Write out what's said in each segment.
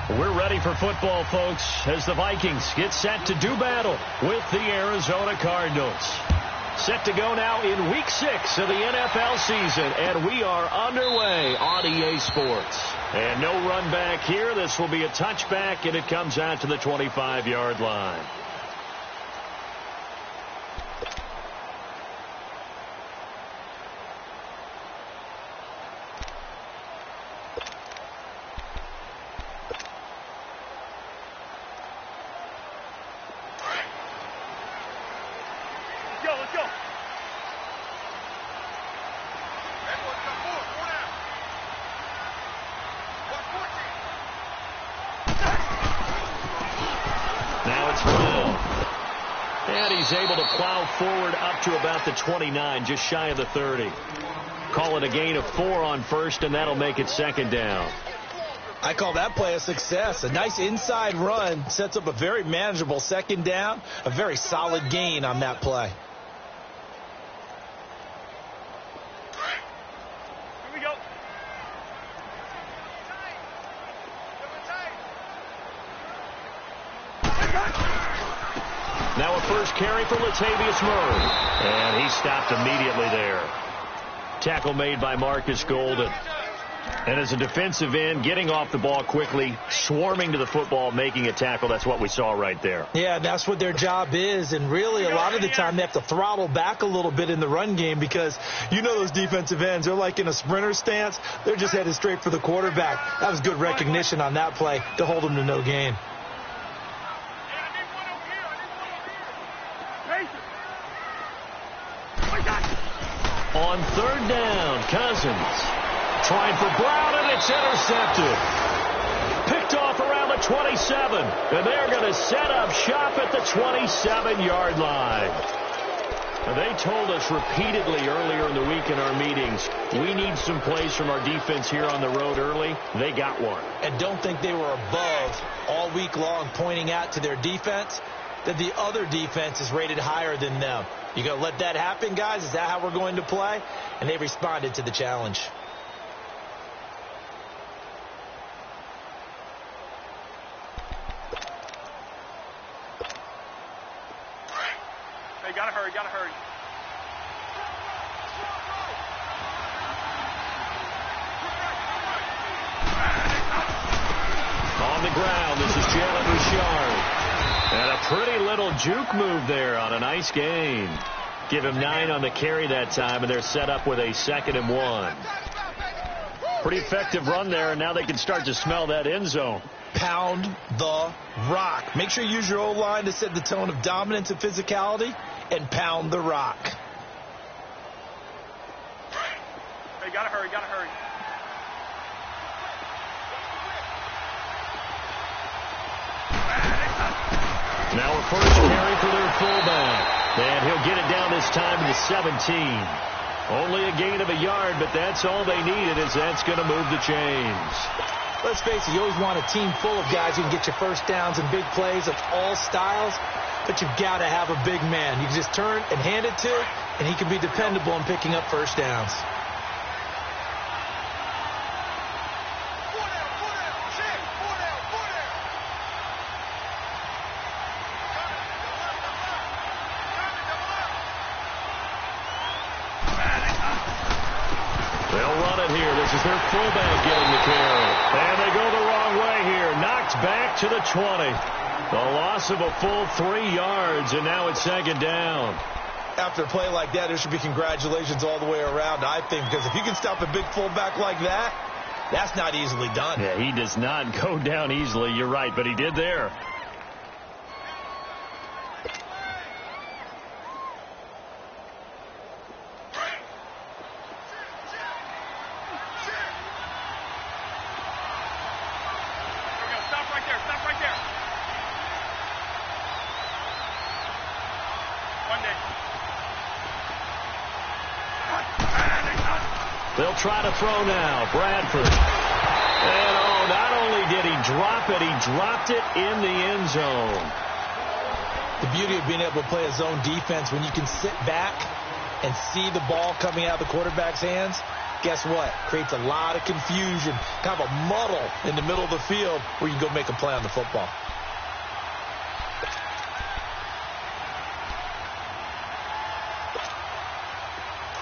We're ready for football, folks, as the Vikings get set to do battle with the Arizona Cardinals. Set to go now in Week 6 of the NFL season, and we are underway on EA Sports. And no run back here. This will be a touchback, and it comes out to the 25-yard line. And he's able to plow forward up to about the 29, just shy of the 30. Call it a gain of 4 on first, and that'll make it second down. I call that play a success. A nice inside run sets up a very manageable second down, a very solid gain on that play. Here we go. Now a first carry for Latavius Murray. And he stopped immediately there. Tackle made by Marcus Golden. And as a defensive end, getting off the ball quickly, swarming to the football, making a tackle, that's what we saw right there. Yeah, that's what their job is. And really, a lot of the time, they have to throttle back a little bit in the run game because you know those defensive ends, they're like in a sprinter stance. They're just headed straight for the quarterback. That was good recognition on that play to hold them to no gain. On third down, Cousins trying for Brown, and it's intercepted. Picked off around the 27, and they're going to set up shop at the 27-yard line. They told us repeatedly earlier in the week in our meetings, we need some plays from our defense here on the road early. They got one. And don't think they were above all week long pointing out to their defense that the other defense is rated higher than them. You going to let that happen, guys? Is that how we're going to play? And they responded to the challenge. Hey, gotta hurry, gotta hurry. On the ground, this is Jalen Richard. And a pretty little juke move there on a nice gain. Give him 9 on the carry that time, and they're set up with a 2nd and 1. Pretty effective run there, and now they can start to smell that end zone. Pound the rock. Make sure you use your O-line to set the tone of dominance and physicality, and pound the rock. Hey, gotta hurry, gotta hurry. Now a first carry for their fullback. And he'll get it down this time to the 17. Only a gain of a yard, but that's all they needed, as that's going to move the chains. Let's face it, you always want a team full of guys who can get you first downs and big plays of all styles, but you've got to have a big man. You can just turn and hand it to, and he can be dependable in picking up first downs. They'll run it here. This is their fullback getting the carry. And they go the wrong way here. Knocked back to the 20. The loss of a full 3 yards, and now it's 2nd down. After a play like that, there should be congratulations all the way around, I think, because if you can stop a big fullback like that, that's not easily done. Yeah, he does not go down easily. You're right, but he did there. They'll try to throw now. Bradford. And, oh, not only did he drop it, he dropped it in the end zone. The beauty of being able to play a zone defense when you can sit back and see the ball coming out of the quarterback's hands, guess what? Creates a lot of confusion, kind of a muddle in the middle of the field where you can go make a play on the football.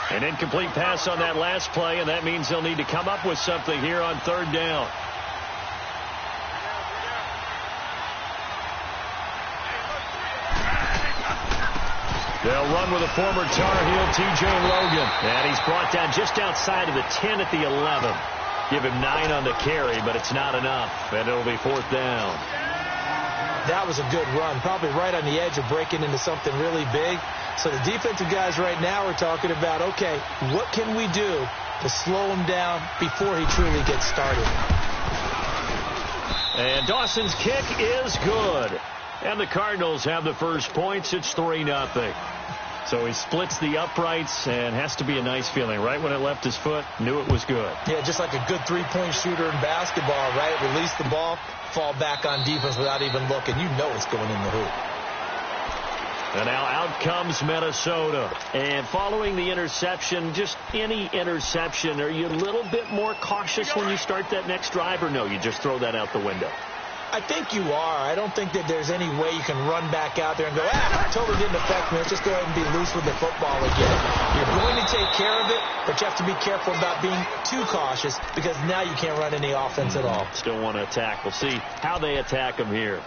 An incomplete pass on that last play, and that means they'll need to come up with something here on third down. They'll run with a former Tar Heel, T.J. Logan. And he's brought down just outside of the 10 at the 11. Give him 9 on the carry, but it's not enough, and it'll be fourth down. That was a good run, probably right on the edge of breaking into something really big. So the defensive guys right now are talking about, okay, what can we do to slow him down before he truly gets started? And Dawson's kick is good. And the Cardinals have the first points. It's 3-0. So he splits the uprights, and has to be a nice feeling. Right when it left his foot, knew it was good. Yeah, just like a good three-point shooter in basketball, right? Release the ball, fall back on defense without even looking. You know it's going in the hoop. And now out comes Minnesota. And following the interception, just any interception, are you a little bit more cautious when you start that next drive, or no, you just throw that out the window? I think you are. I don't think that there's any way you can run back out there and go, totally didn't affect me. Let's just go ahead and be loose with the football again. You're going to take care of it, but you have to be careful about being too cautious, because now you can't run any offense at all. Still want to attack. We'll see how they attack them here.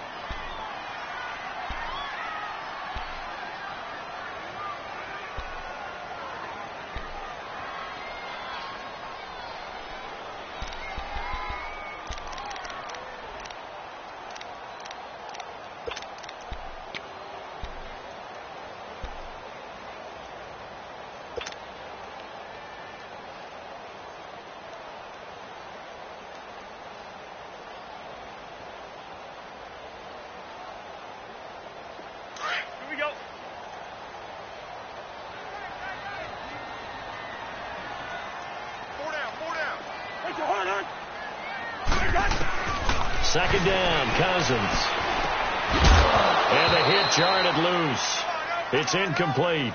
Second down, Cousins. And the hit jarred it loose. It's incomplete.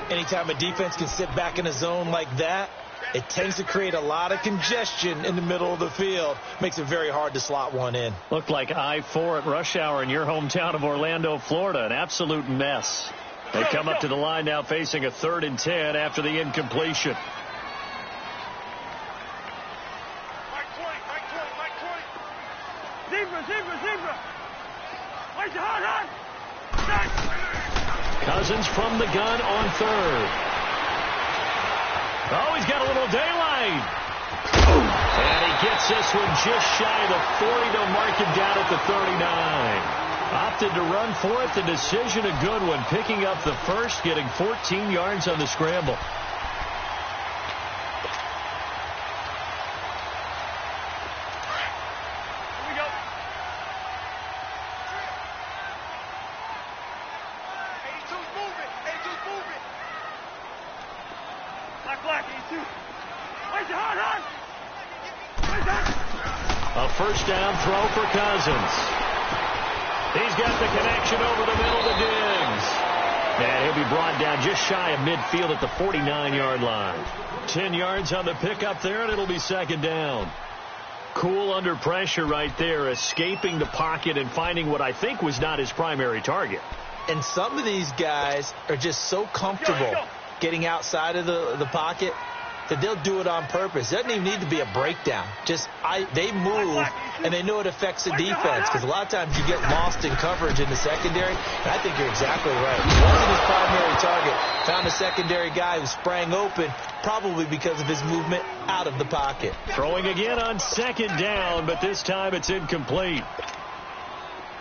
Anytime a defense can sit back in a zone like that, it tends to create a lot of congestion in the middle of the field. Makes it very hard to slot one in. Looked like I-4 at rush hour in your hometown of Orlando, Florida. An absolute mess. They come up to the line now facing a 3rd and 10 after the incompletion. Cousins from the gun on 3rd. Oh, he's got a little daylight. And he gets this one just shy of the 40. They'll mark him down at the 39. Opted to run for it. The decision a good one. Picking up the first, getting 14 yards on the scramble. A first down throw for Cousins. He's got the connection over the middle to Diggs. And he'll be brought down just shy of midfield at the 49-yard line. 10 yards on the pickup there, and it'll be second down. Cool under pressure right there, escaping the pocket and finding what I think was not his primary target. And some of these guys are just so comfortable getting outside of the pocket that they'll do it on purpose. It doesn't even need to be a breakdown. They move, and they know it affects the defense, because a lot of times you get lost in coverage in the secondary, and I think you're exactly right. He wasn't his primary target. Found a secondary guy who sprang open, probably because of his movement out of the pocket. Throwing again on second down, but this time it's incomplete.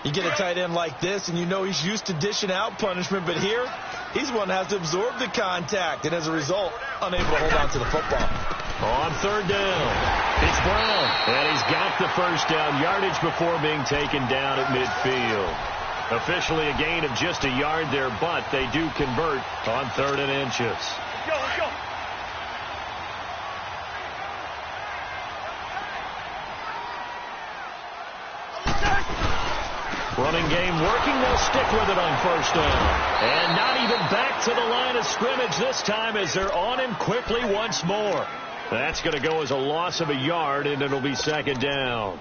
You get a tight end like this, and you know he's used to dishing out punishment, but here, he's one that has to absorb the contact, and as a result, unable to hold on to the football. On third down, it's Brown, and he's got the first down, yardage before being taken down at midfield. Officially a gain of just a yard there, but they do convert on 3rd and inches. Let's go. Running game working. They'll stick with it on first down. And not even back to the line of scrimmage this time as they're on him quickly once more. That's going to go as a loss of a yard, and it'll be second down.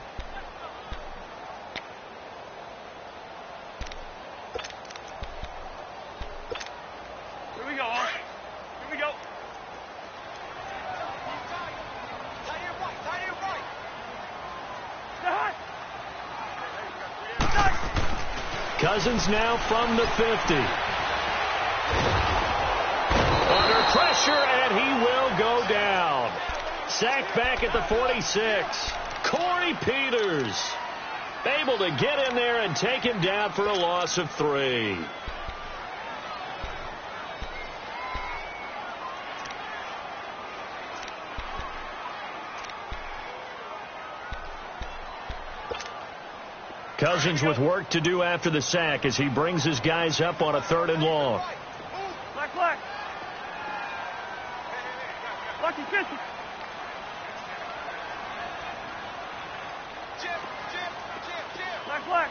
Here we go, huh? Here we go. Cousins now from the 50. Under pressure, and he will go down. Sacked back at the 46. Corey Peters able to get in there and take him down for a loss of 3. Cousins with work to do after the sack as he brings his guys up on a 3rd and long. Black. Lucky 50. Black.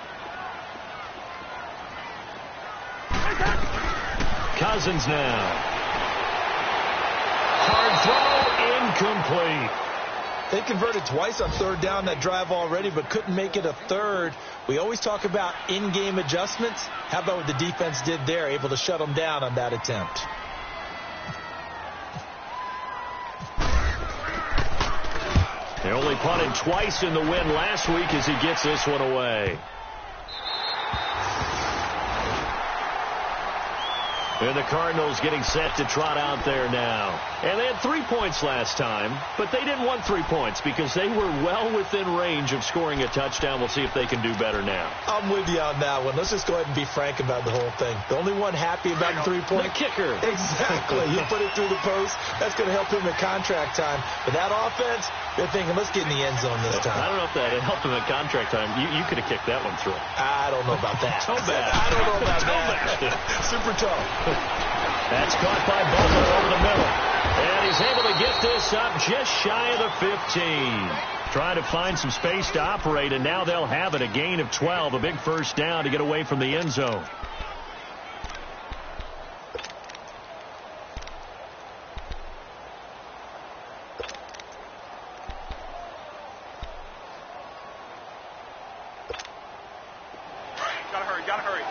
Cousins now. Hard throw, incomplete. They converted twice on 3rd down that drive already, but couldn't make it a 3rd. We always talk about in-game adjustments. How about what the defense did there, able to shut them down on that attempt? They only punted twice in the win last week as he gets this one away. And the Cardinals getting set to trot out there now. And they had 3 points last time, but they didn't want 3 points because they were well within range of scoring a touchdown. We'll see if they can do better now. I'm with you on that one. Let's just go ahead and be frank about the whole thing. The only one happy about the 3-point. The kicker. Exactly. You put it through the post. That's going to help him at contract time. But that offense, they're thinking, let's get in the end zone this time. I don't know if that helped him at contract time. You could have kicked that one through. I don't know about that. Toe bad. I don't know about that. Super toe. That's caught by Butler over the middle. And he's able to get this up just shy of the 15. Trying to find some space to operate, and now they'll have it. A gain of 12, a big first down to get away from the end zone. Gotta hurry.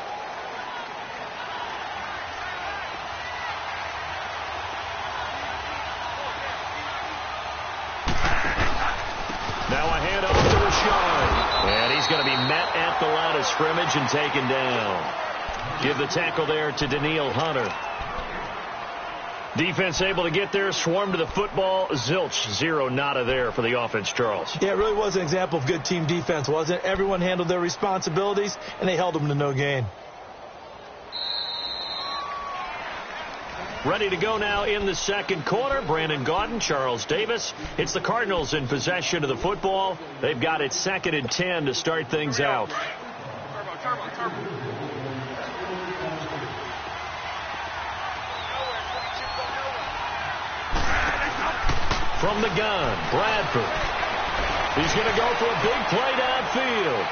Now a handoff to Rashard. And he's going to be met at the line of scrimmage and taken down. Give the tackle there to Daniil Hunter. Defense able to get there, swarm to the football. Zilch, 0 nada there for the offense, Charles. Yeah, it really was an example of good team defense, wasn't it? Everyone handled their responsibilities, and they held them to no gain. Ready to go now in the second quarter. Brandon Gaudin, Charles Davis. It's the Cardinals in possession of the football. They've got it 2nd and 10 to start things out. Turbo. From the gun, Bradford. He's going to go for a big play downfield.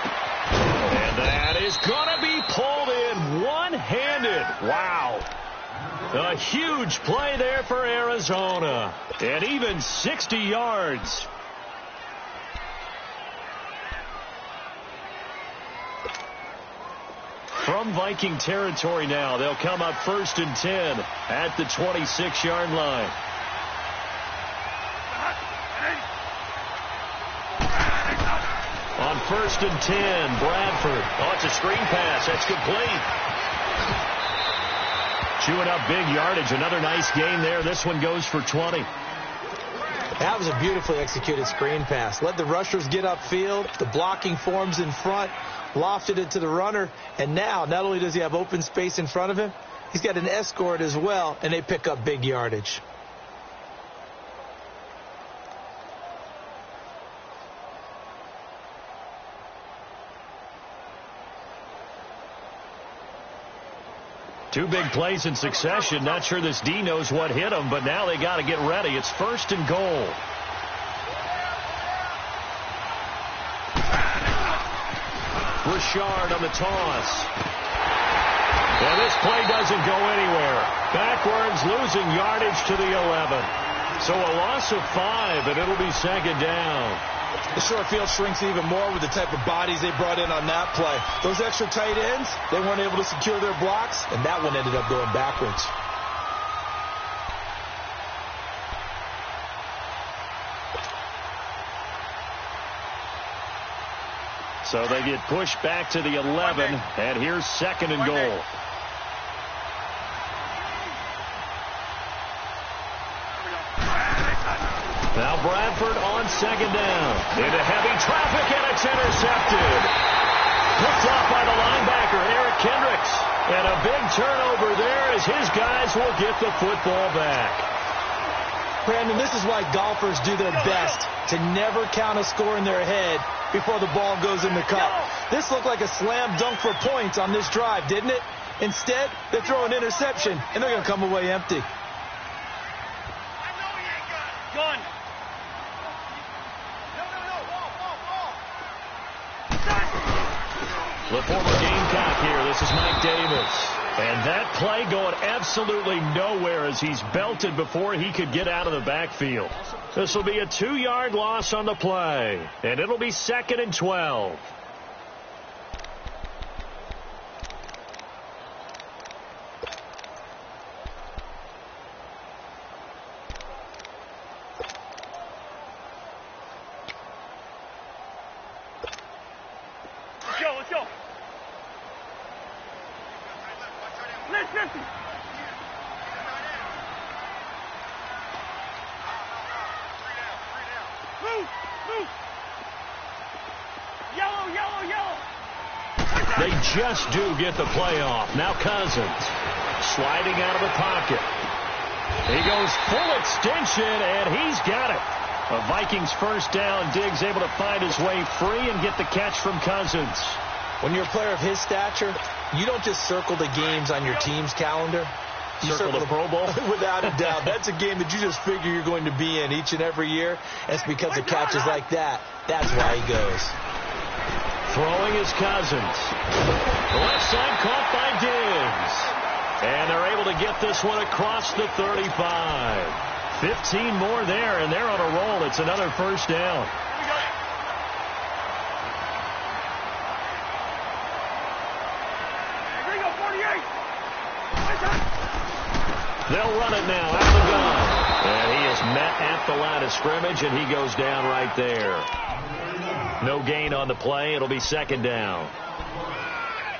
And that is going to be pulled in one-handed. Wow. A huge play there for Arizona. And even 60 yards. From Viking territory now, they'll come up 1st and 10 at the 26-yard line. On 1st and 10, Bradford. Oh, it's a screen pass. That's complete. Chewing up big yardage. Another nice gain there. This one goes for 20. That was a beautifully executed screen pass. Let the rushers get upfield. The blocking forms in front. Lofted it to the runner. And now, not only does he have open space in front of him, he's got an escort as well, and they pick up big yardage. Two big plays in succession. Not sure this D knows what hit him, but now they got to get ready. It's 1st and goal. Richard on the toss. And this play doesn't go anywhere. Backwards, losing yardage to the 11. So a loss of 5, and it'll be second down. The short field shrinks even more with the type of bodies they brought in on that play. Those extra tight ends, they weren't able to secure their blocks, and that one ended up going backwards. So they get pushed back to the 11, and here's second and goal. Now Bradford on second down. Into heavy traffic, and it's intercepted. Picked off by the linebacker, Eric Kendricks. And a big turnover there as his guys will get the football back. Brandon, this is why golfers do their best to never count a score in their head before the ball goes in the cup. This looked like a slam dunk for points on this drive, didn't it? Instead, they throw an interception, and they're going to come away empty. The former Gamecock here. This is Mike Davis. And that play going absolutely nowhere as he's belted before he could get out of the backfield. This will be a 2-yard loss on the play. And it'll be second and 12. Let's go. Let's go. Move. Yellow. They just do get the play off. Now Cousins sliding out of the pocket. He goes full extension, and he's got it. A Vikings first down. Diggs able to find his way free and get the catch from Cousins. When you're a player of his stature, you don't just circle the games on your team's calendar. You circle the Pro Bowl? Without a doubt. That's a game that you just figure you're going to be in each and every year. And it's because of catches like that. That's why he goes. Throwing is Cousins. The left side caught by Diggs. And they're able to get this one across the 35. 15 more there, and they're on a roll. It's another first down. They'll run it now out of the gun. And he is met at the line of scrimmage, and he goes down right there. No gain on the play. It'll be second down.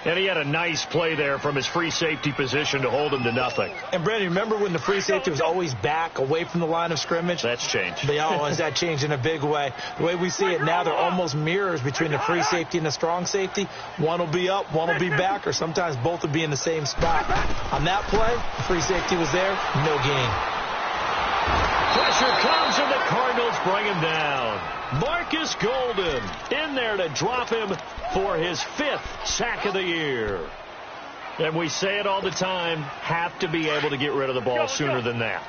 And he had a nice play there from his free safety position to hold him to nothing. And, Brandon, remember when the free safety was always back away from the line of scrimmage? That's changed. That changed in a big way. The way we see it now, they're almost mirrors between the free safety and the strong safety. One will be up, one will be back, or sometimes both will be in the same spot. On that play, the free safety was there, no gain. Pressure comes, and the Cardinals bring him down. Marcus Golden in there to drop him for his 5th sack of the year. And we say it all the time, have to be able to get rid of the ball sooner than that.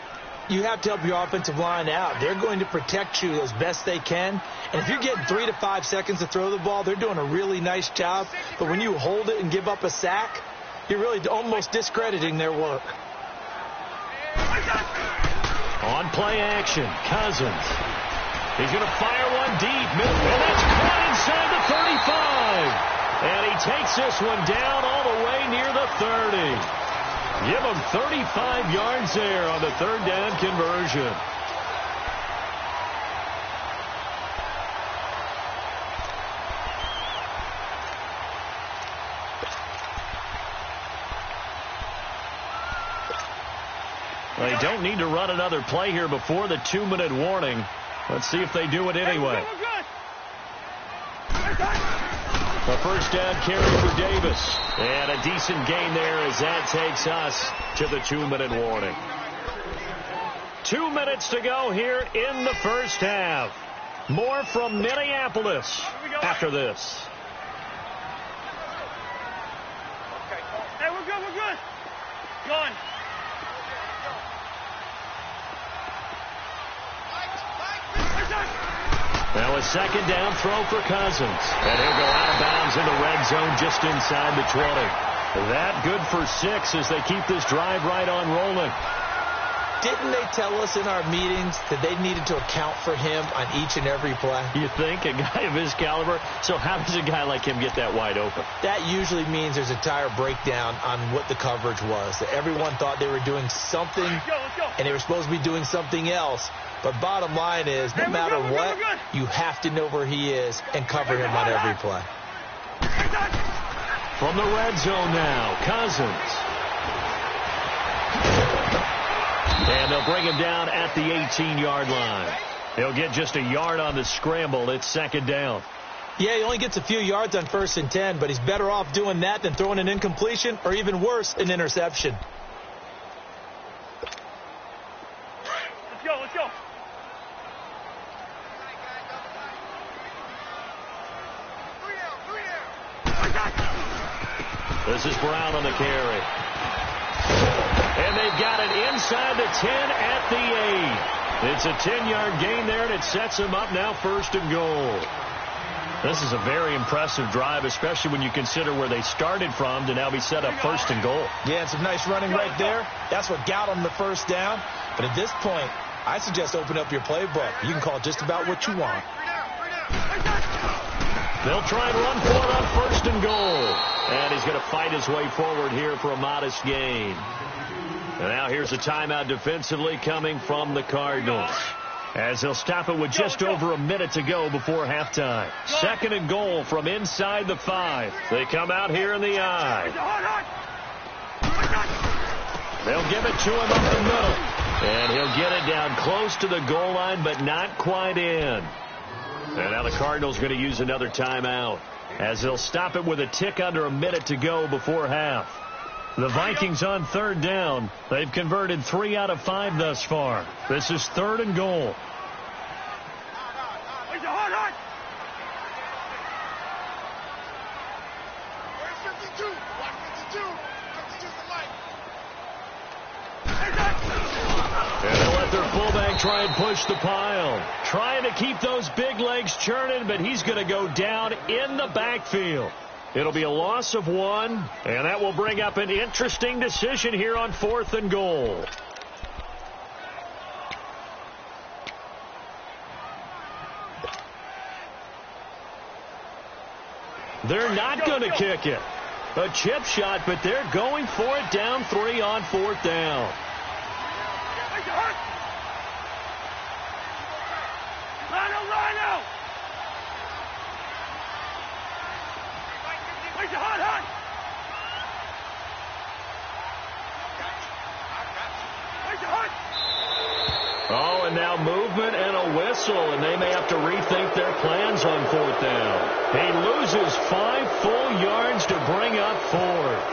You have to help your offensive line out. They're going to protect you as best they can. And if you're getting 3 to 5 seconds to throw the ball, they're doing a really nice job. But when you hold it and give up a sack, you're really almost discrediting their work. On play action, Cousins. He's going to fire one deep. And that's caught inside the 35. And he takes this one down all the way near the 30. Give him 35 yards there on the third down conversion. They don't need to run another play here before the 2-minute warning. Let's see if they do it anyway. A first down carry for Davis. And a decent gain there as that takes us to the 2-minute warning. 2 minutes to go here in the first half. More from Minneapolis after this. Hey, we're good. Going. Now a second down throw for Cousins. And he'll go out of bounds Cardinals in the red zone just inside the 20. That good for 6 as they keep this drive right on rolling. Didn't they tell us in our meetings that they needed to account for him on each and every play? You think? A guy of his caliber? So how does a guy like him get that wide open? That usually means there's a entire breakdown on what the coverage was. That everyone thought they were doing something, and they were supposed to be doing something else. But bottom line is, no matter what, you have to know where he is and cover him on every play. From the red zone now, Cousins. And they'll bring him down at the 18-yard line. He'll get just a yard on the scramble. It's second down. Yeah, he only gets a few yards on 1st and 10, but he's better off doing that than throwing an incompletion or even worse, an interception. Let's go, let's go. This is Brown on the carry. And they've got it inside the 10 at the 8. It's a 10-yard gain there, and it sets them up now 1st and goal. This is a very impressive drive, especially when you consider where they started from to now be set up 1st and goal. Yeah, and some nice running right there. That's what got them the first down. But at this point, I suggest open up your playbook. You can call just about what you want. They'll try and run for it on 1st and goal. And he's going to fight his way forward here for a modest gain. And now here's a timeout defensively coming from the Cardinals, as they'll stop it with just over a minute to go before halftime. 2nd and goal from inside the 5. They come out here in the I. They'll give it to him up the middle. And he'll get it down close to the goal line, but not quite in. And now the Cardinals are going to use another timeout, as they'll stop it with a tick under a minute to go before half. The Vikings on 3rd down. They've converted 3 out of 5 thus far. This is 3rd and goal. And they'll let their fullback try and push the pile. Trying to keep those big legs churning, but he's going to go down in the backfield. It'll be a loss of 1, and that will bring up an interesting decision here on 4th and goal. They're not going to kick it. A chip shot, but they're going for it down 3 on 4th down. Oh, and now movement and a whistle, and they may have to rethink their plans on 4th down. He loses 5 full yards to bring up 4th.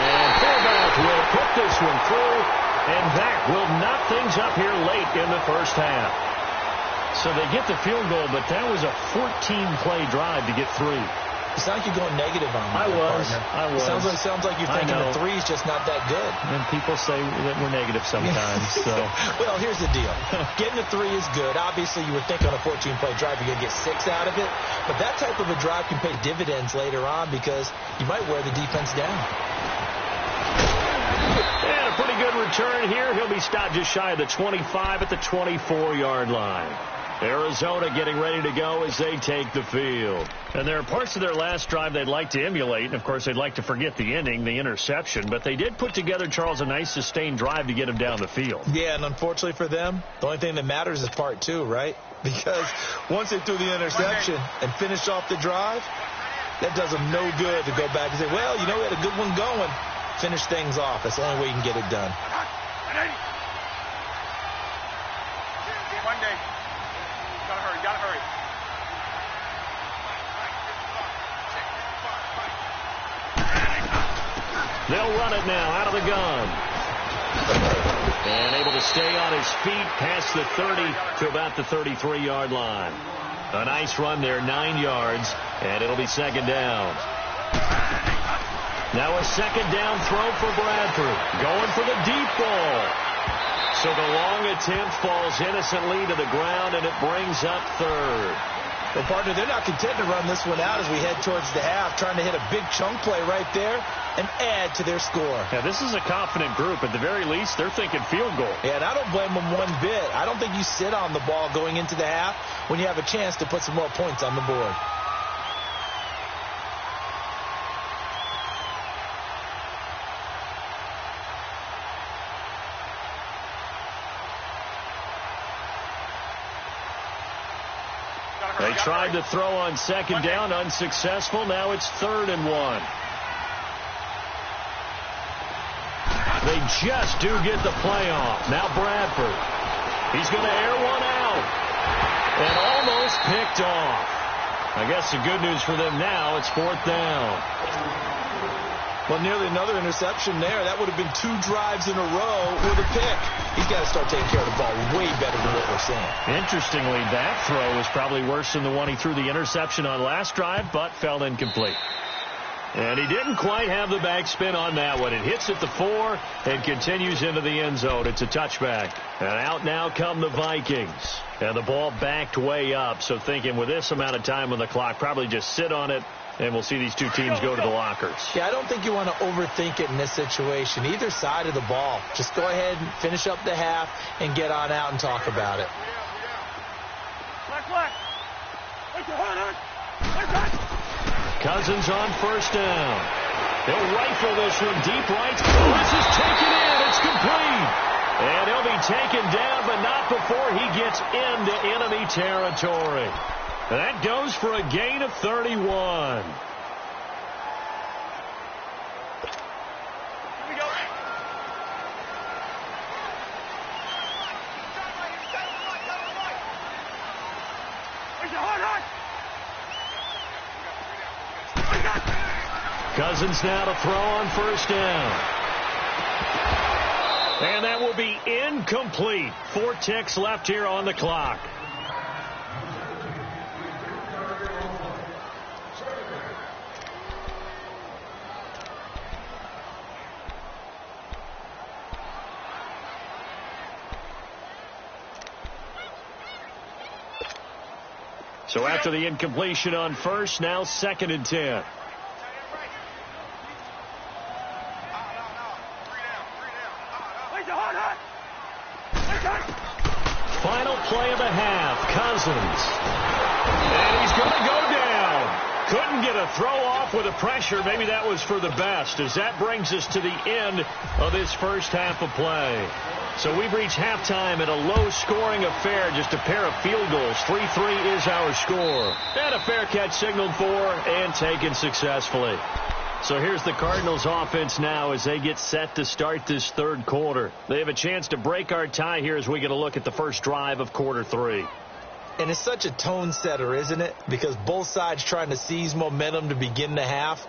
And fullback will put this one through, and that will knock things up here late in the first half. So they get the field goal, but that was a 14-play drive to get 3. You sound like you're going negative on me. I was. Sounds like you're thinking the 3's just not that good. And people say that we're negative sometimes. So. Well, here's the deal. Getting a 3 is good. Obviously, you would think on a 14-play drive you're going to get 6 out of it. But that type of a drive can pay dividends later on because you might wear the defense down. And a pretty good return here. He'll be stopped just shy of the 25 at the 24-yard line. Arizona getting ready to go as they take the field. And there are parts of their last drive they'd like to emulate. And, of course, they'd like to forget the ending, the interception. But they did put together, Charles, a nice sustained drive to get him down the field. Yeah, and unfortunately for them, the only thing that matters is part 2, right? Because once they threw the interception and finished off the drive, that does them no good to go back and say, well, you know, we had a good one going. Finish things off. That's the only way you can get it done. One day. Gotta hurry. They'll run it now out of the gun. And able to stay on his feet past the 30 to about the 33-yard line. A nice run there, 9 yards, and it'll be 2nd down. Now a 2nd down throw for Bradford. Going for the deep ball. So the long attempt falls innocently to the ground, and it brings up 3rd. Well, partner, they're not content to run this one out as we head towards the half, trying to hit a big chunk play right there and add to their score. Yeah, this is a confident group. At the very least, they're thinking field goal. Yeah, and I don't blame them one bit. I don't think you sit on the ball going into the half when you have a chance to put some more points on the board. They tried to throw on second down, unsuccessful. Now it's 3rd and 1. They just do get the play off. Now Bradford. He's going to air one out. And almost picked off. I guess the good news for them now, it's 4th down. Well, nearly another interception there. That would have been 2 drives in a row with a pick. He's got to start taking care of the ball way better than what we're seeing. Interestingly, that throw was probably worse than the one he threw the interception on last drive, but fell incomplete. And he didn't quite have the backspin on that one. It hits at the 4 and continues into the end zone. It's a touchback. And out now come the Vikings. And the ball backed way up. So thinking with this amount of time on the clock, probably just sit on it, and we'll see these two teams go to the lockers. Yeah, I don't think you want to overthink it in this situation. Either side of the ball. Just go ahead and finish up the half and get on out and talk about it. Cousins on 1st down. He'll rifle this one deep right. This is taken in. It's complete. And he'll be taken down, but not before he gets into enemy territory. That goes for a gain of 31. Cousins now to throw on 1st down. And that will be incomplete. 4 ticks left here on the clock. So after the incompletion on 1st, now 2nd and 10. Final play of the half, Cousins. And he's going to go down. Couldn't get a throw off with the pressure. Maybe that was for the best, as that brings us to the end of this first half of play. So we've reached halftime in a low-scoring affair, just a pair of field goals. 3-3 is our score. And a fair catch signaled for and taken successfully. So here's the Cardinals offense now as they get set to start this 3rd quarter. They have a chance to break our tie here as we get a look at the first drive of quarter 3. And it's such a tone setter, isn't it? Because both sides trying to seize momentum to begin the half.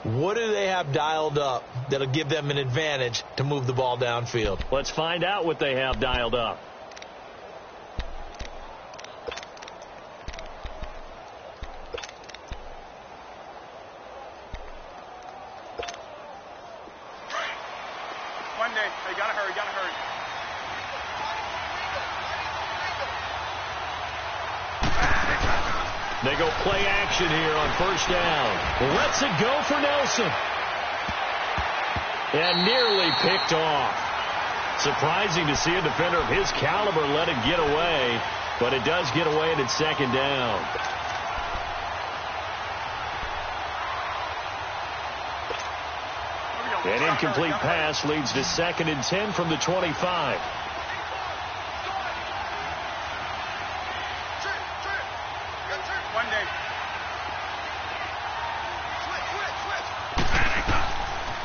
What do they have dialed up that'll give them an advantage to move the ball downfield? Let's find out what they have dialed up. Hey, gotta hurry, gotta hurry. They go play action here on 1st down. Lets it go for Nelson. And nearly picked off. Surprising to see a defender of his caliber let it get away, but it does get away and it's 2nd down. An incomplete pass leads to 2nd and 10 from the 25.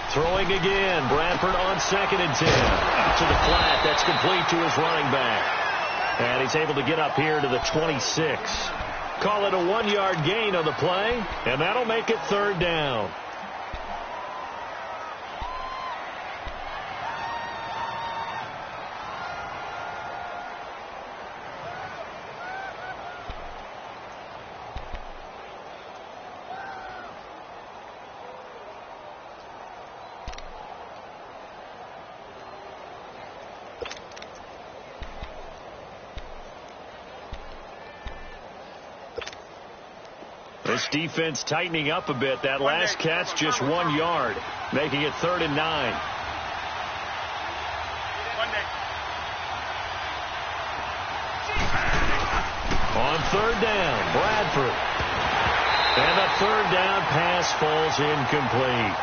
Throwing again. Bradford on 2nd and 10. Out to the flat. That's complete to his running back. And he's able to get up here to the 26. Call it a 1-yard gain on the play, and that'll make it 3rd down. This defense tightening up a bit. That last catch just 1 yard, making it 3rd and 9. On 3rd down, Bradford. And the 3rd down pass falls incomplete.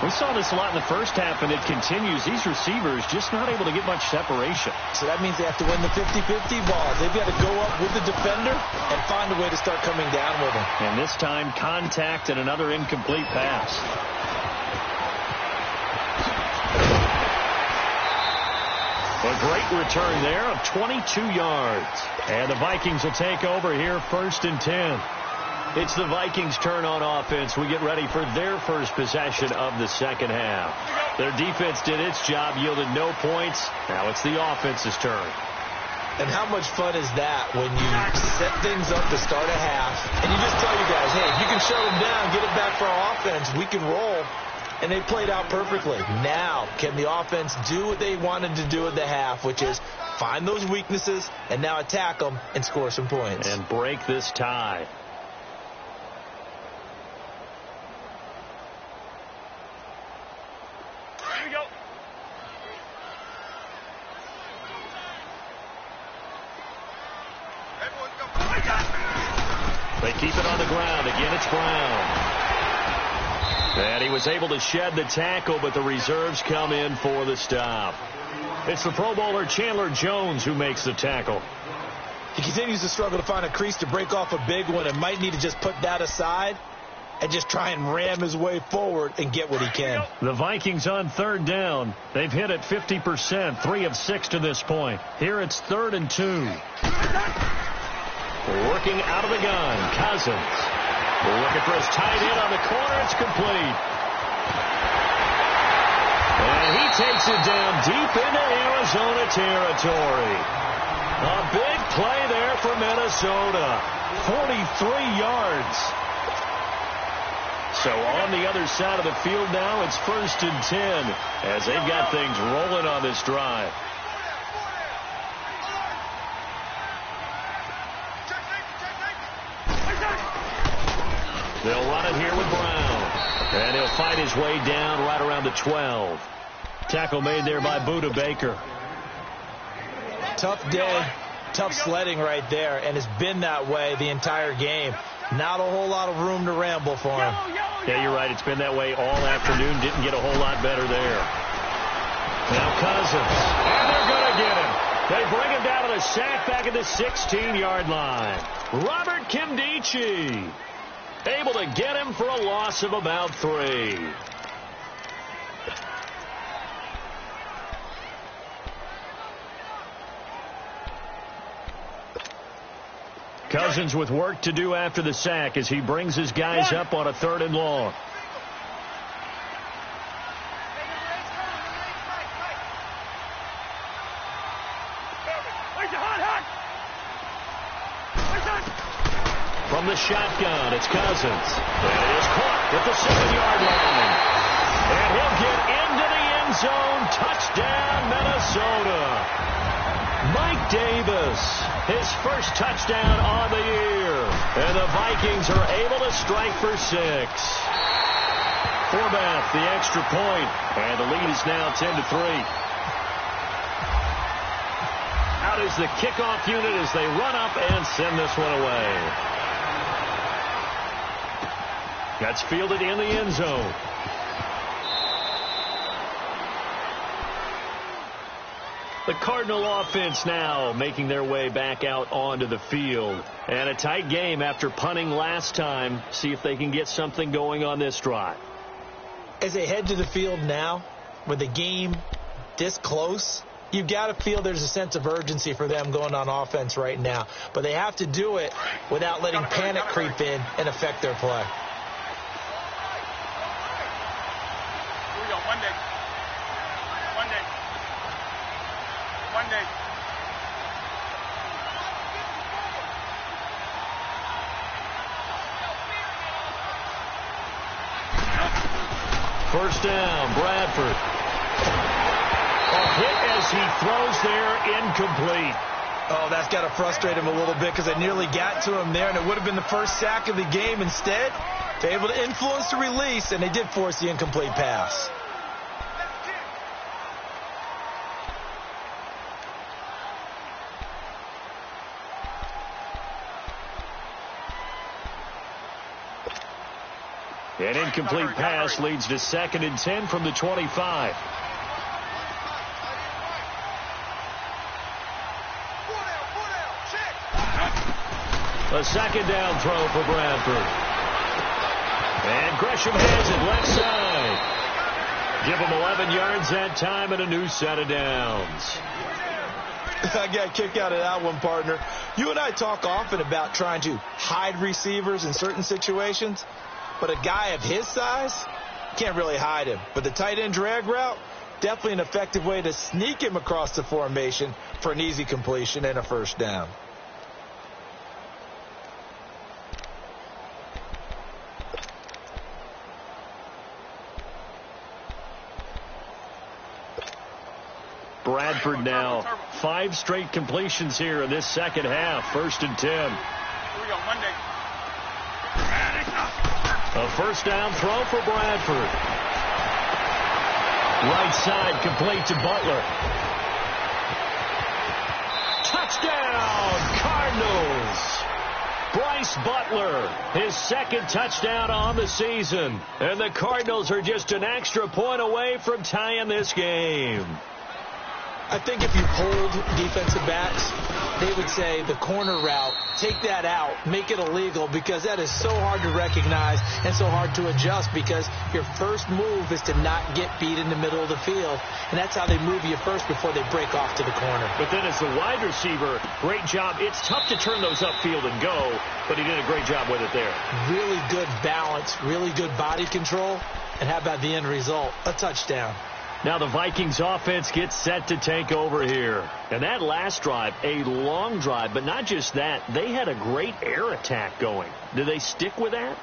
We saw this a lot in the first half, and it continues. These receivers just not able to get much separation. So that means they have to win the 50-50 balls. They've got to go up with the defender and find a way to start coming down with him. And this time, contact and another incomplete pass. A great return there of 22 yards. And the Vikings will take over here 1st and 10. It's the Vikings' turn on offense. We get ready for their first possession of the second half. Their defense did its job, yielded no points. Now it's the offense's turn. And how much fun is that when you set things up to start a half, and you just tell your guys, hey, if you can shut them down, get it back for our offense, we can roll. And they played out perfectly. Now, can the offense do what they wanted to do at the half, which is find those weaknesses and now attack them and score some points. And break this tie. Here we go. They keep it on the ground. Again, it's Brown. And he was able to shed the tackle, but the reserves come in for the stop. It's the Pro Bowler Chandler Jones who makes the tackle. He continues to struggle to find a crease to break off a big one and might need to just put that aside and just try and ram his way forward and get what he can. The Vikings on 3rd down. They've hit it 50%, 3 of 6 to this point. Here it's 3rd and 2. Working out of the gun, Cousins. Looking for his tight end on the corner. It's complete. And he takes it down deep into Arizona territory. A big play there for Minnesota. 43 yards. So on the other side of the field now, it's 1st and 10 as they've got things rolling on this drive. They'll run it here with Brown. And he'll fight his way down right around the 12. Tackle made there by Buda Baker. Tough day, tough sledding right there, and it's been that way the entire game. Not a whole lot of room to ramble for him. Yeah, you're right. It's been that way all afternoon. Didn't get a whole lot better there. Now Cousins. And they're going to get him. They bring him down to the sack back at the 16-yard line. Robert Kimdichie able to get him for a loss of about 3. Cousins with work to do after the sack as he brings his guys up on a 3rd and long. From the shotgun, it's Cousins. And it is caught at the 7-yard line. And he'll get into the end zone. Touchdown, Minnesota. Mike Davis, his first touchdown on the year. And the Vikings are able to strike for 6. Forbath, the extra point. And the lead is now 10-3. Out is the kickoff unit as they run up and send this one away. That's fielded in the end zone. The Cardinal offense now making their way back out onto the field. And a tight game after punting last time. See if they can get something going on this drive. As they head to the field now, with the game this close, you've got to feel there's a sense of urgency for them going on offense right now. But they have to do it without letting panic creep in and affect their play. First down, Bradford. A hit as he throws there, incomplete. Oh, that's got to frustrate him a little bit because they nearly got to him there, and it would have been the first sack of the game. Instead, they're able to influence the release, and they did force the incomplete pass. An incomplete pass leads to 2nd and 10 from the 25. A 2nd down throw for Bradford. And Gresham has it left side. Give him 11 yards that time and a new set of downs. I got a kick out of that one, partner. You and I talk often about trying to hide receivers in certain situations, but a guy of his size can't really hide him. But the tight end drag route, definitely an effective way to sneak him across the formation for an easy completion and a first down. Bradford now 5 straight completions here in this second half. 1st and 10. Here we go, Monday. A first down throw for Bradford. Right side complete to Butler. Touchdown, Cardinals. Bryce Butler, his 2nd touchdown on the season. And the Cardinals are just an extra point away from tying this game. I think if you polled defensive backs, they would say the corner route, take that out, make it illegal, because that is so hard to recognize and so hard to adjust, because your first move is to not get beat in the middle of the field, and that's how they move you first before they break off to the corner. But then as the wide receiver, great job. It's tough to turn those upfield and go, but he did a great job with it there. Really good balance, really good body control, and how about the end result? A touchdown. Now the Vikings offense gets set to take over here. And that last drive, a long drive, but not just that. They had a great air attack going. Do they stick with that?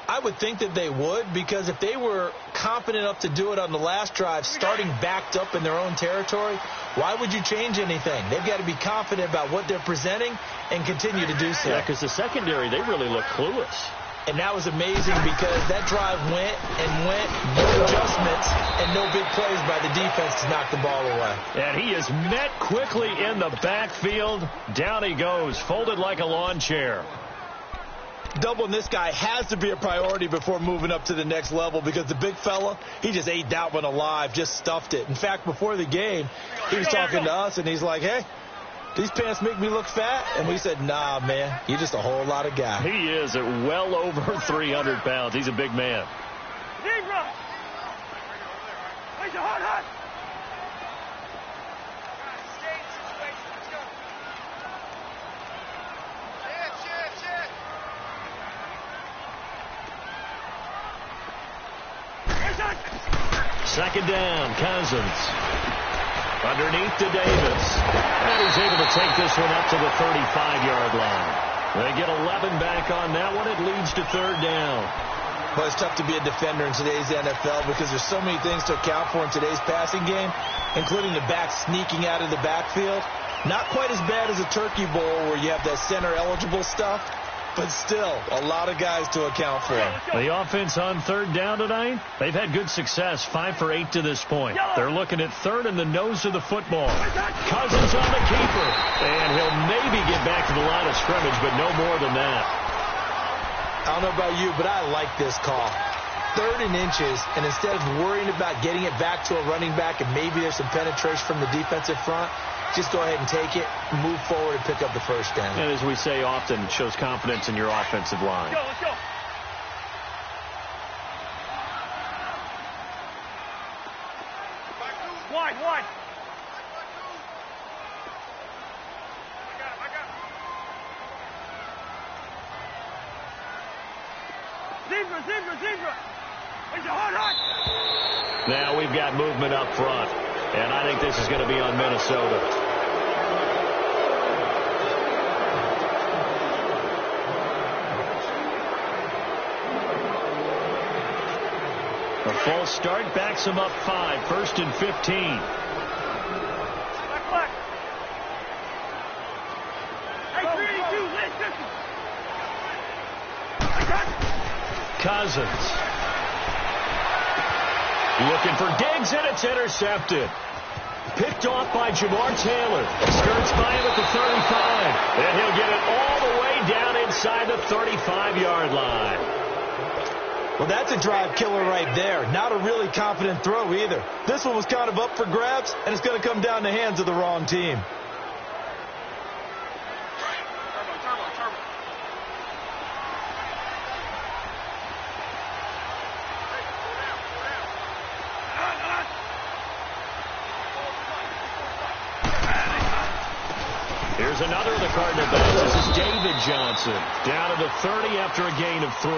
I would think that they would, because if they were confident enough to do it on the last drive, starting backed up in their own territory, why would you change anything? They've got to be confident about what they're presenting and continue to do so. Yeah, because the secondary, they really look clueless. And that was amazing because that drive went and went, no adjustments, and no big plays by the defense to knock the ball away. And he is met quickly in the backfield. Down he goes, folded like a lawn chair. Doubling this guy has to be a priority before moving up to the next level, because the big fella, he just ate that one alive, just stuffed it. In fact, before the game, he was talking to us, and he's like, hey, these pants make me look fat? And we said, nah, man, you're just a whole lot of guy. He is at well over 300 pounds. He's a big man. Zebra! Where's your hot? Second down, Cousins. Underneath to Davis. And he's able to take this one up to the 35-yard line. They get 11 back on that one. It leads to 3rd down. Well, it's tough to be a defender in today's NFL because there's so many things to account for in today's passing game, including the back sneaking out of the backfield. Not quite as bad as a turkey bowl where you have that center-eligible stuff, but still a lot of guys to account for. The offense on 3rd down tonight, they've had good success, 5 for 8 to this point. They're looking at 3rd in the nose of the football. Cousins on the keeper, and he'll maybe get back to the line of scrimmage, but no more than that. I don't know about you, but I like this call. 3rd and inches, and instead of worrying about getting it back to a running back and maybe there's some penetration from the defensive front, just go ahead and take it, move forward, and pick up the first down. And as we say often, it shows confidence in your offensive line. Let's go. Wide. I got him. Zebra. Where's your hot? Now we've got movement up front, and I think this is going to be on Minnesota. A false start backs him up 5, 1st and 15. Cousins. Looking for Diggs, and it's intercepted. Picked off by Jamar Taylor. Skirts by him at the 35. And he'll get it all the way down inside the 35-yard line. Well, that's a drive killer right there. Not a really confident throw either. This one was kind of up for grabs, and it's going to come down the hands of the wrong team. Here's another of the Cardinal backs. This is David Johnson. Down to the 30 after a gain of 3.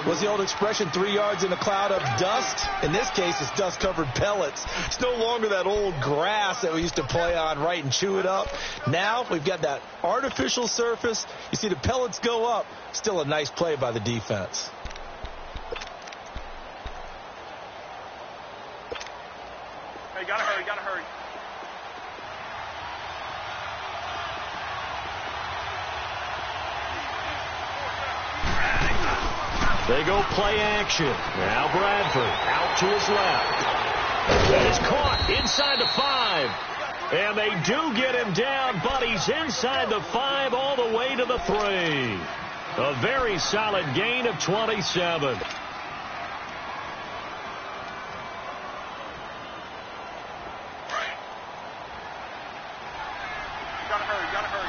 What's the old expression, 3 yards in a cloud of dust? In this case, it's dust-covered pellets. It's no longer that old grass that we used to play on, right, and chew it up. Now we've got that artificial surface. You see the pellets go up. Still a nice play by the defense. Hey, gotta hurry, gotta hurry. They go play action. Now Bradford out to his left. And it's caught inside the 5. And they do get him down, but he's inside the 5 all the way to the 3. A very solid gain of 27. Gotta hurry, gotta hurry.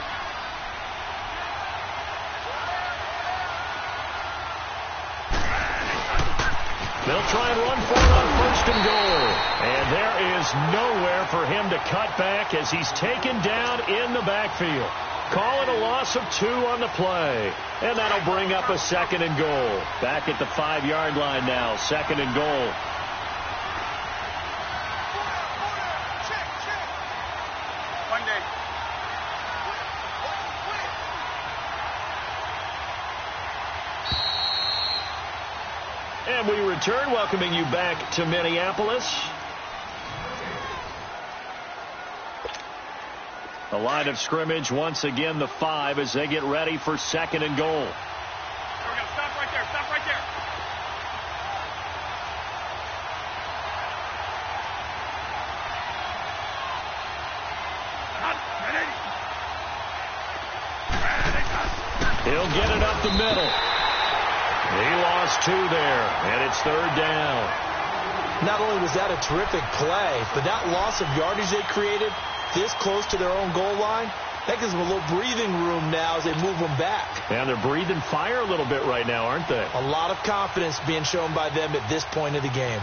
They'll try and run for it on 1st and goal. And there is nowhere for him to cut back as he's taken down in the backfield. Call it a loss of 2 on the play. And that'll bring up a 2nd and goal. Back at the 5-yard line now, 2nd and goal. Monday. And we return, welcoming you back to Minneapolis. The line of scrimmage, once again, the 5 as they get ready for 2nd and goal. There we go. Stop right there. Stop right there. He'll get it up the middle. He lost 2 there, and it's 3rd down. Not only was that a terrific play, but that loss of yardage they created this close to their own goal line, that gives them a little breathing room now as they move them back. And they're breathing fire a little bit right now, aren't they? A lot of confidence being shown by them at this point of the game.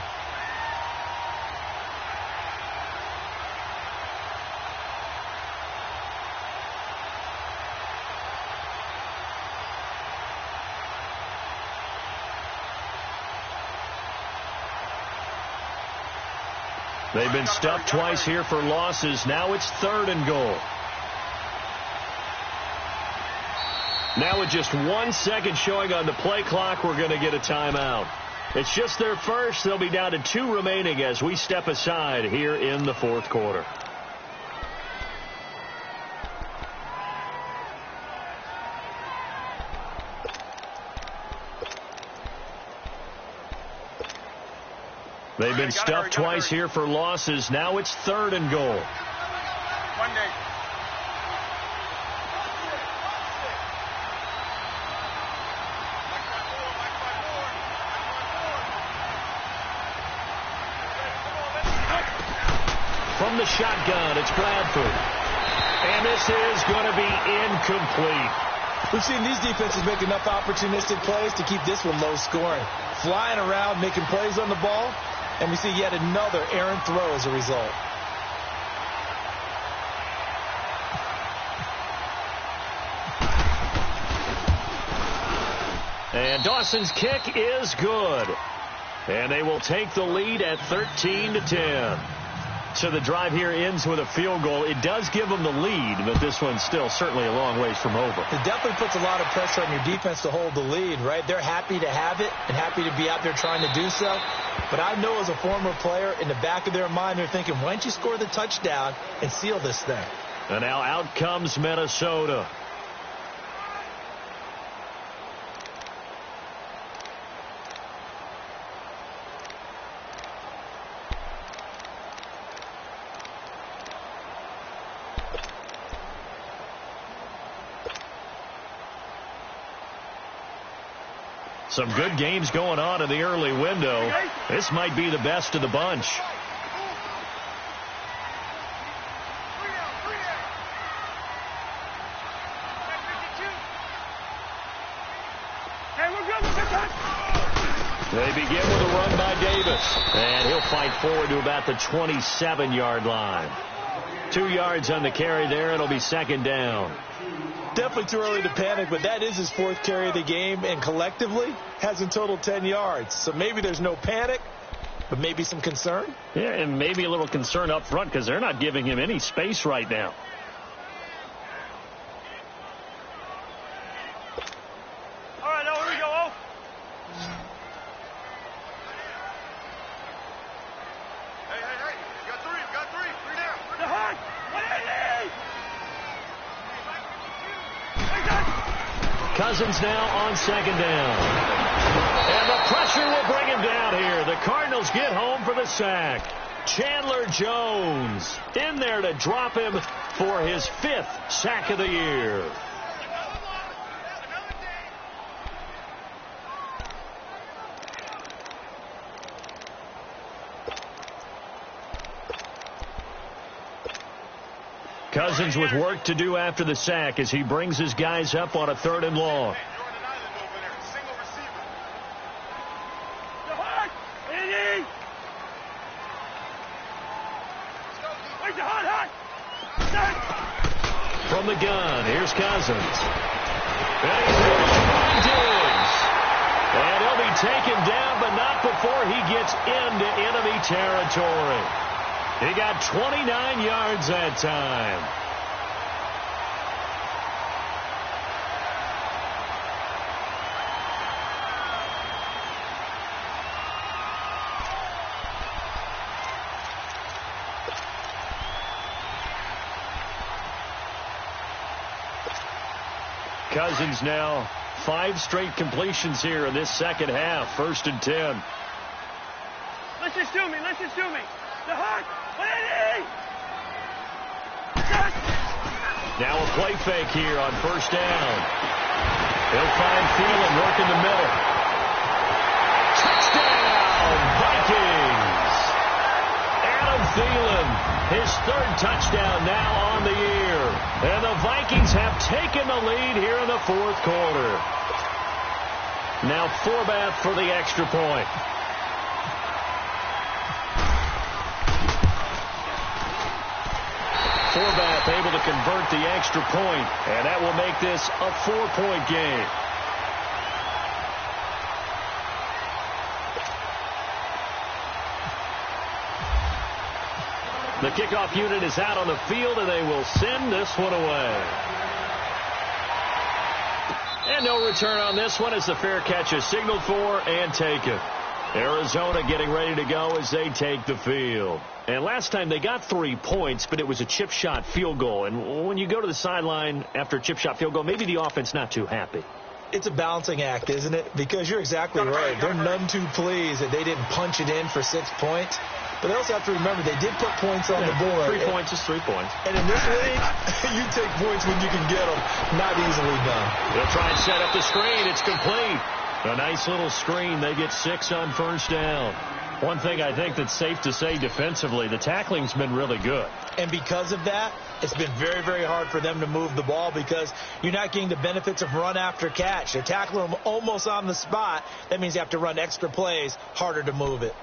They've been stuffed twice here for losses. Now it's 3rd and goal. Now with just 1 second showing on the play clock, we're going to get a timeout. It's just their first. They'll be down to 2 remaining as we step aside here in the 4th quarter. They've been stuffed twice here for losses. Now it's 3rd and goal. Monday. From the shotgun, it's Bradford. And this is going to be incomplete. We've seen these defenses make enough opportunistic plays to keep this one low scoring. Flying around, making plays on the ball. And we see yet another errant throw as a result. And Dawson's kick is good. And they will take the lead at 13-10. So the drive here ends with a field goal. It does give them the lead, but this one's still certainly a long ways from over. It definitely puts a lot of pressure on your defense to hold the lead, right? They're happy to have it and happy to be out there trying to do so. But I know as a former player, in the back of their mind, they're thinking, why don't you score the touchdown and seal this thing? And now out comes Minnesota. Some good games going on in the early window. This might be the best of the bunch. They begin with a run by Davis. And he'll fight forward to about the 27-yard line. 2 yards on the carry there. It'll be second down. Definitely too early to panic, but that is his 4th carry of the game, and collectively has in total 10 yards. So maybe there's no panic, but maybe some concern. Yeah, and maybe a little concern up front because they're not giving him any space right now. All right, now here we go. Hey. You got three. Three down. The hard. Cousins now on second down. And the pressure will bring him down here. The Cardinals get home for the sack. Chandler Jones in there to drop him for his 5th sack of the year. Cousins with work to do after the sack as he brings his guys up on a 3rd and long. From the gun, here's Cousins. And he's rushed by Diggs. And he'll be taken down, but not before he gets into enemy territory. He got 29 yards that time. Cousins now 5 straight completions here in this second half. 1st and 10. Listen to me. The hard. Now a play fake here on 1st down. He'll find Thielen working the middle. Touchdown, Vikings! Adam Thielen, his 3rd touchdown now on the year. And the Vikings have taken the lead here in the 4th quarter. Now Forbath for the extra point. Forbath able to convert the extra point, and that will make this a 4-point game. The kickoff unit is out on the field, and they will send this one away. And no return on this one as the fair catch is signaled for and taken. Arizona getting ready to go as they take the field. And last time they got 3 points, but it was a chip shot field goal. And when you go to the sideline after a chip shot field goal, maybe the offense not too happy. It's a balancing act, isn't it? Because you're exactly right. They're none too pleased that they didn't punch it in for 6 points. But they also have to remember they did put points on the board. 3 points is 3 points. And in this league, you take points when you can get them. Not easily done. They'll try and set up the screen. It's complete. A nice little screen. They get 6 on 1st down. One thing I think that's safe to say defensively, the tackling's been really good. And because of that, it's been very, very hard for them to move the ball because you're not getting the benefits of run after catch. They're tackling them almost on the spot. That means you have to run extra plays, harder to move it.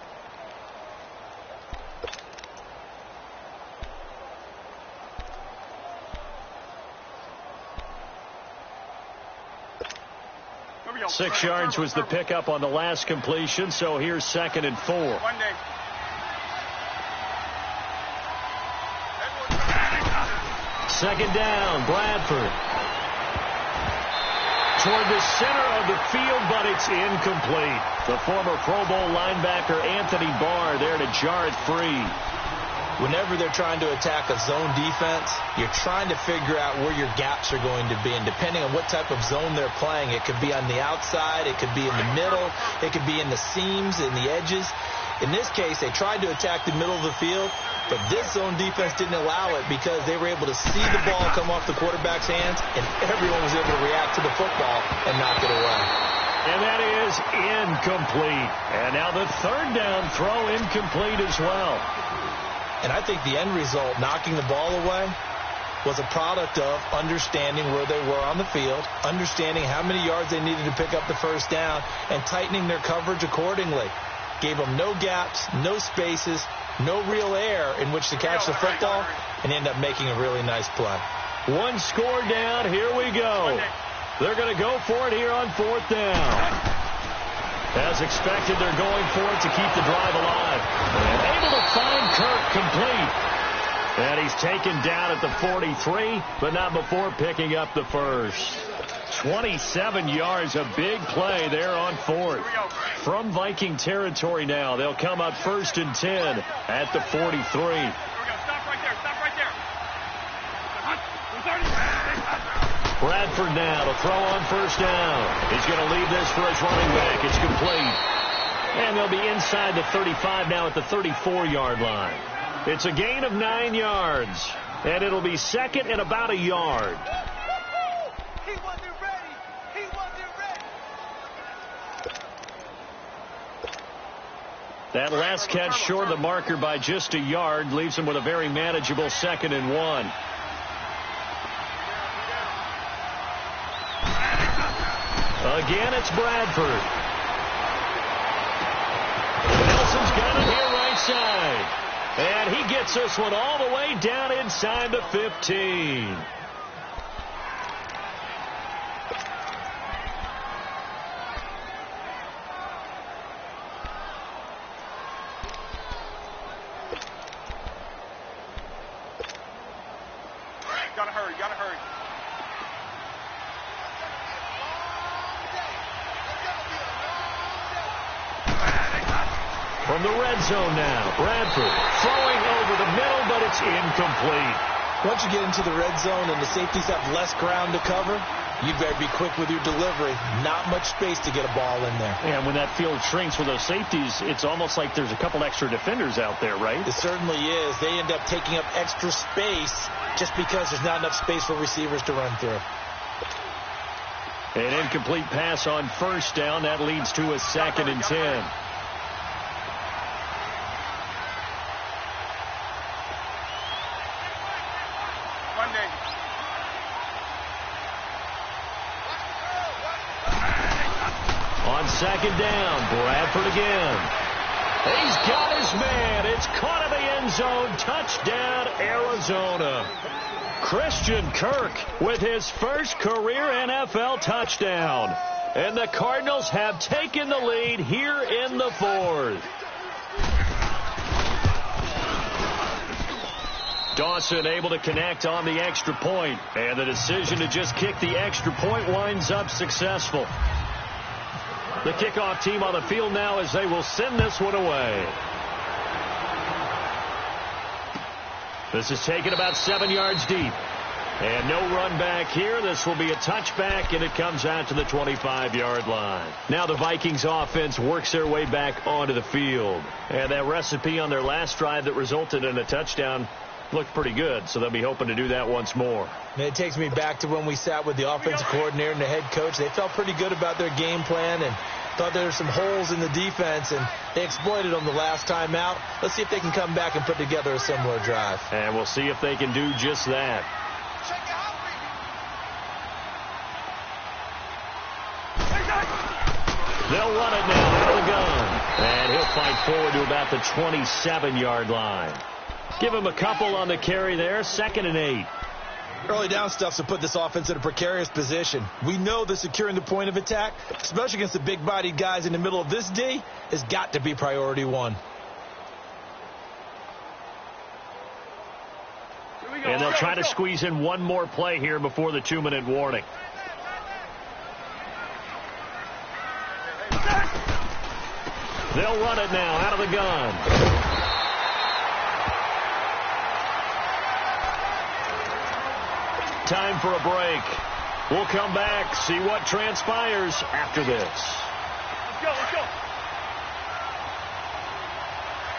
go. 6 yards was the pickup on the last completion, so here's 2nd and 4. One day. Second down, Bradford. Toward the center of the field, but it's incomplete. The former Pro Bowl linebacker Anthony Barr there to jar it free. Whenever they're trying to attack a zone defense, you're trying to figure out where your gaps are going to be. And depending on what type of zone they're playing, it could be on the outside, it could be in the middle, it could be in the seams, in the edges. In this case, they tried to attack the middle of the field, but this zone defense didn't allow it because they were able to see the ball come off the quarterback's hands, and everyone was able to react to the football and knock it away. And that is incomplete. And now the third down throw incomplete as well. And I think the end result, knocking the ball away, was a product of understanding where they were on the field, understanding how many yards they needed to pick up the first down, and tightening their coverage accordingly. Gave them no gaps, no spaces, no real air in which to catch the football, and end up making a really nice play. One score down. Here we go. They're going to go for it here on fourth down. As expected, they're going for it to keep the drive alive. And able to find Kirk complete. And he's taken down at the 43, but not before picking up the first. 27 yards, a big play there on fourth. From Viking territory now, they'll come up 1st and 10 at the 43. Stop right there. Stop right there. Bradford now to throw on first down. He's going to leave this for his running back. It's complete. And they'll be inside the 35 now at the 34-yard line. It's a gain of 9 yards. And it'll be second and about a yard. He wasn't ready. He wasn't ready. That last catch short of the marker by just a yard leaves him with a very manageable 2nd and 1. Again, it's Bradford. Nelson's got it here right side. And he gets this one all the way down inside the 15. Gotta hurry. From the red zone now, Bradford throwing over the middle, but it's incomplete. Once you get into the red zone and the safeties have less ground to cover, you better be quick with your delivery. Not much space to get a ball in there. And when that field shrinks with those safeties, it's almost like there's a couple extra defenders out there, right? It certainly is. They end up taking up extra space just because there's not enough space for receivers to run through. An incomplete pass on first down. That leads to a 2nd and 10. On 2nd down, Bradford again. He's got his man. It's caught in the end zone. Touchdown, Arizona. Christian Kirk with his first career NFL touchdown. And the Cardinals have taken the lead here in the 4th. Dawson able to connect on the extra point. And the decision to just kick the extra point winds up successful. The kickoff team on the field now as they will send this one away. This is taken about 7 yards deep. And no run back here. This will be a touchback, and it comes out to the 25-yard line. Now the Vikings offense works their way back onto the field. And that recipe on their last drive that resulted in a touchdown looked pretty good, so they'll be hoping to do that once more. And it takes me back to when we sat with the offensive coordinator and the head coach. They felt pretty good about their game plan and thought there were some holes in the defense, and they exploited them the last time out. Let's see if they can come back and put together a similar drive. And we'll see if they can do just that. They'll run it now out of the gun. And he'll fight forward to about the 27-yard line. Give him a couple on the carry there. 2nd and 8. Early down stuff's to put this offense in a precarious position. We know that securing the point of attack, especially against the big-bodied guys in the middle of this D, has got to be priority 1. And they'll try to squeeze in one more play here before the 2-minute warning. They'll run it now out of the gun. Time for a break. We'll come back, see what transpires after this. Let's go.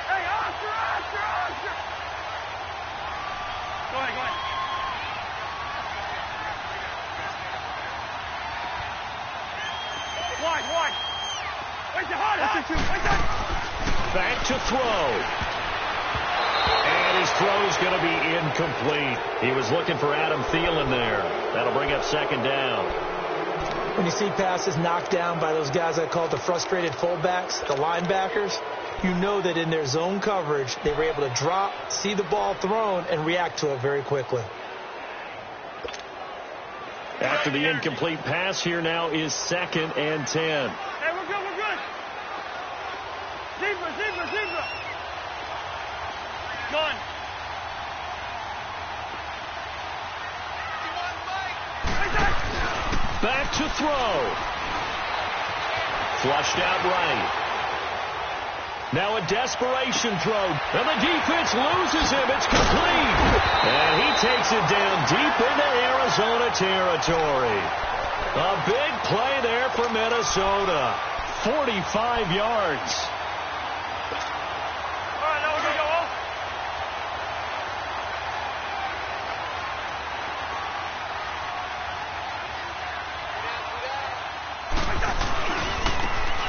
Hey, Oscar! Go ahead. Wide. Where's your heart? Back to throw. And his throw's going to be incomplete. He was looking for Adam Thielen there. That'll bring up second down. When you see passes knocked down by those guys I call the frustrated fullbacks, the linebackers, you know that in their zone coverage, they were able to drop, see the ball thrown, and react to it very quickly. After the incomplete pass, here now is 2nd and 10. Hey, we're good. Zebra. Gun. Back to throw. Flushed out right. Now a desperation throw. And the defense loses him. It's complete. And he takes it down deep into Arizona territory. A big play there for Minnesota. 45 yards. All right, now we're going to go off.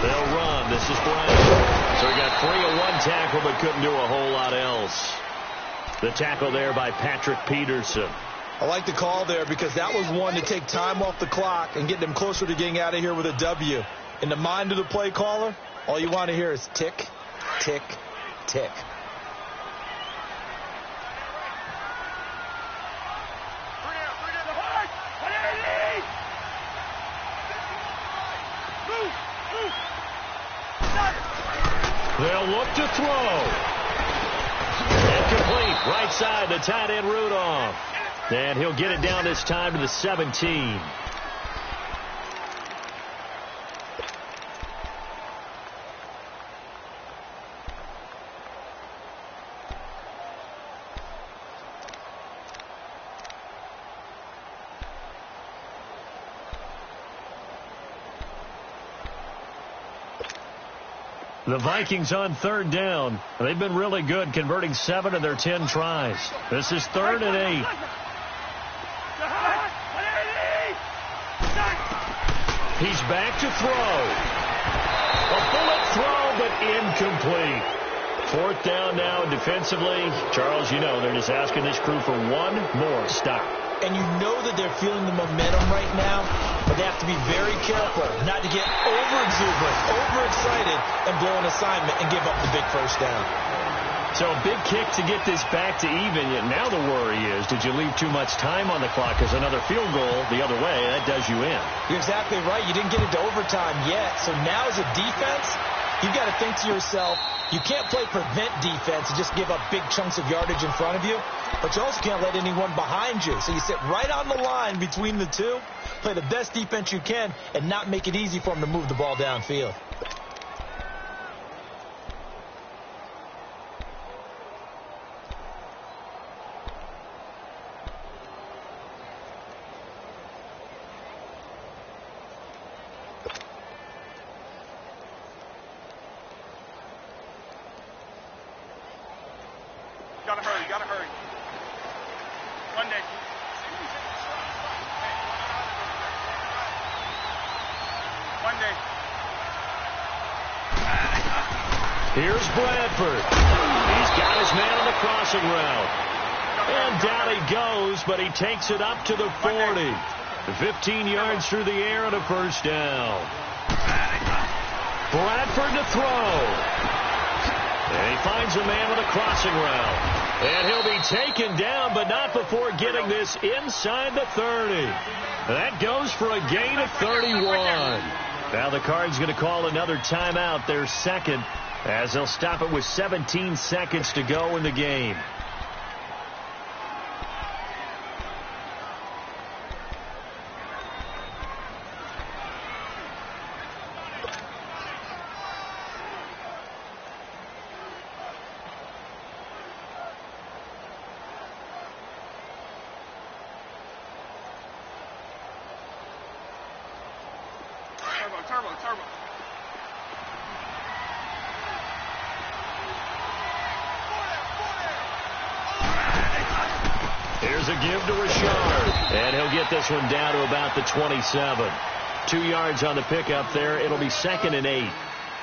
They'll run. This is Brown. So he got 3 on 1 tackle, but couldn't do a whole lot else. The tackle there by Patrick Peterson. I like the call there because that was one to take time off the clock and get them closer to getting out of here with a W. In the mind of the play caller, all you want to hear is tick, tick, tick. They'll look to throw. Incomplete. Right side, the tight end Rudolph. And he'll get it down this time to the 17. The Vikings on 3rd down. They've been really good, converting 7 of their 10 tries. This is 3rd and 8. He's back to throw. A bullet throw, but incomplete. 4th down now defensively. Charles, you know, they're just asking this crew for one more stop. And you know that they're feeling the momentum right now, but they have to be very careful not to get over-exuberant, over-excited, and blow an assignment and give up the big first down. So a big kick to get this back to even. Yet now the worry is, did you leave too much time on the clock? Because another field goal the other way, that does you in. You're exactly right. You didn't get into overtime yet. So now as a defense, you've got to think to yourself, you can't play prevent defense and just give up big chunks of yardage in front of you, but you also can't let anyone behind you. So you sit right on the line between the two, play the best defense you can, and not make it easy for them to move the ball downfield. Gotta hurry. Monday. Here's Bradford. He's got his man on the crossing route. And down he goes, but he takes it up to the 40. 15 yards through the air and a first down. Bradford to throw. And he finds a man with a crossing route. And he'll be taken down, but not before getting this inside the 30. That goes for a gain of 31. Now the Cards going to call another timeout, their second, as they'll stop it with 17 seconds to go in the game. Turbo. Here's a give to Richard, and he'll get this one down to about the 27. 2 yards on the pickup there. It'll be 2nd and 8.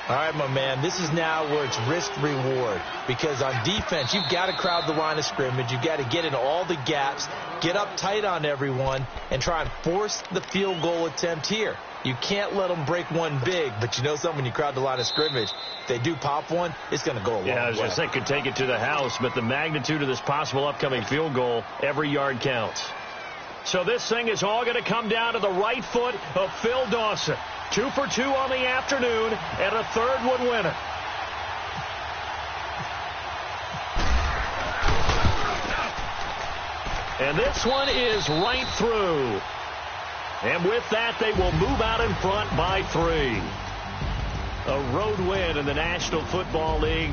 All right, my man, this is now where it's risk-reward, because on defense, you've got to crowd the line of scrimmage. You've got to get into all the gaps, get up tight on everyone, and try and force the field goal attempt here. You can't let them break one big, but you know something, when you crowd the line of scrimmage, if they do pop one, it's going to go a long way. Yeah, I was going to say, could take it to the house, but the magnitude of this possible upcoming field goal, every yard counts. So this thing is all going to come down to the right foot of Phil Dawson. 2 for 2 on the afternoon, and a third would win it. And this one is right through. And with that, they will move out in front by 3. A road win in the National Football League.